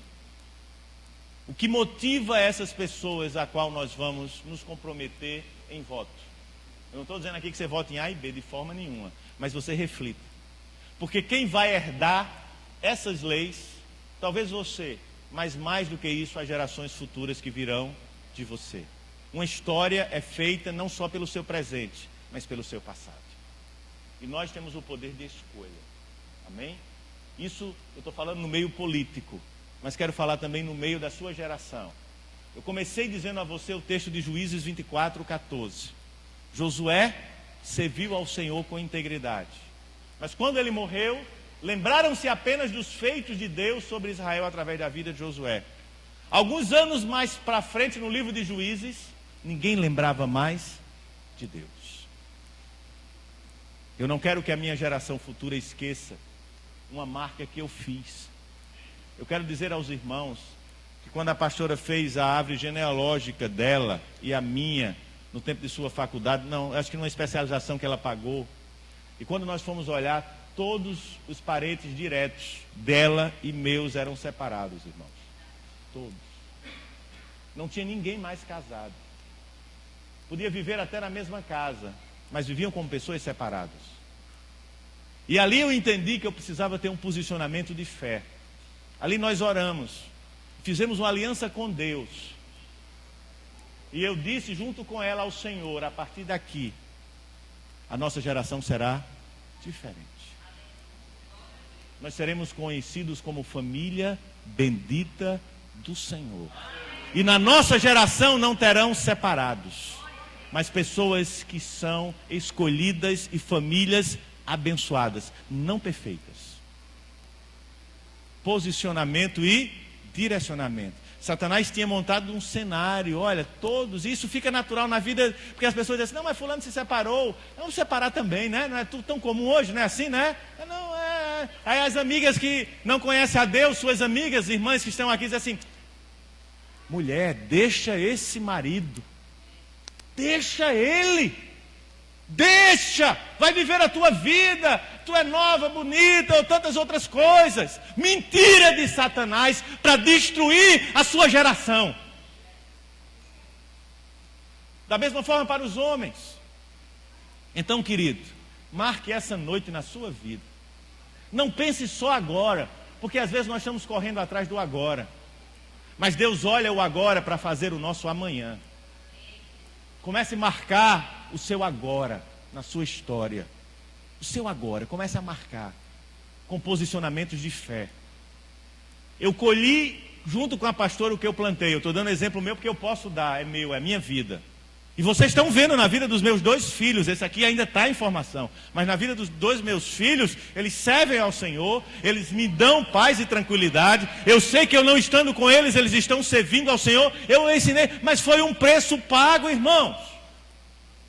O que motiva essas pessoas a qual nós vamos nos comprometer em voto? Eu não estou dizendo aqui que você vote em A e B de forma nenhuma, mas você reflita. Porque quem vai herdar essas leis, talvez você, mas mais do que isso, as gerações futuras que virão de você. Uma história é feita não só pelo seu presente, mas pelo seu passado. E nós temos o poder de escolha. Amém? Isso eu estou falando no meio político, mas quero falar também no meio da sua geração. Eu comecei dizendo a você o texto de Juízes 24:14. Josué serviu ao Senhor com integridade. Mas quando ele morreu, lembraram-se apenas dos feitos de Deus sobre Israel através da vida de Josué. Alguns anos mais para frente, no livro de Juízes, ninguém lembrava mais de Deus. Eu não quero que a minha geração futura esqueça uma marca que eu fiz. Eu quero dizer aos irmãos que quando a pastora fez a árvore genealógica dela e a minha, no tempo de sua faculdade, não, acho que numa especialização que ela pagou, e quando nós fomos olhar, todos os parentes diretos dela e meus eram separados, irmãos. Todos. Não tinha ninguém mais casado. Podia viver até na mesma casa, mas viviam como pessoas separadas. E ali eu entendi que eu precisava ter um posicionamento de fé. Ali nós oramos, fizemos uma aliança com Deus. E eu disse junto com ela ao Senhor, a partir daqui, a nossa geração será diferente. Nós seremos conhecidos como família bendita do Senhor. E na nossa geração não terão separados, mas pessoas que são escolhidas e famílias abençoadas, não perfeitas. Posicionamento e direcionamento. Satanás tinha montado um cenário, olha, todos, isso fica natural na vida, porque as pessoas dizem, não, mas fulano se separou, vamos separar também, né? Não é tudo tão comum hoje, não é assim, né? Não, é. Aí as amigas que não conhecem a Deus, suas amigas, irmãs que estão aqui, dizem assim, mulher, deixa esse marido, deixa ele. Deixa, vai viver a tua vida, tu é nova, bonita, ou tantas outras coisas. Mentira de Satanás para destruir a sua geração. Da mesma forma para os homens. Então, querido, marque essa noite na sua vida. Não pense só agora, porque às vezes nós estamos correndo atrás do agora. Mas Deus olha o agora para fazer o nosso amanhã. Comece a marcar o seu agora na sua história. O seu agora, comece a marcar com posicionamentos de fé. Eu colhi junto com a pastora o que eu plantei. Eu estou dando exemplo meu porque eu posso dar, é meu, é minha vida. E vocês estão vendo na vida dos meus 2 filhos, esse aqui ainda está em formação, mas na vida dos 2 meus filhos, eles servem ao Senhor, eles me dão paz e tranquilidade. Eu sei que eu não estando com eles, eles estão servindo ao Senhor. Eu ensinei, mas foi um preço pago, irmãos.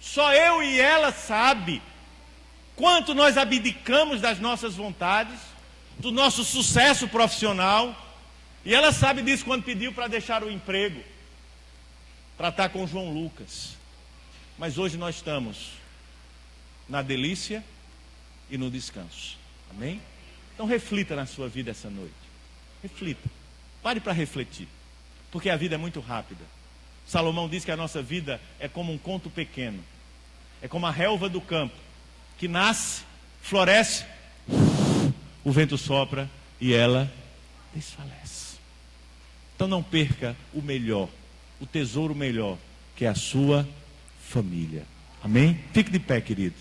Só eu e ela sabe quanto nós abdicamos das nossas vontades, do nosso sucesso profissional. E ela sabe disso quando pediu para deixar o emprego, para estar com João Lucas. Mas hoje nós estamos na delícia e no descanso. Amém? Então reflita na sua vida essa noite. Reflita. Pare para refletir. Porque a vida é muito rápida. Salomão diz que a nossa vida é como um conto pequeno. É como a relva do campo, que nasce, floresce, o vento sopra e ela desfalece. Então não perca o melhor, o tesouro melhor, que é a sua família. Amém? Fique de pé, querido.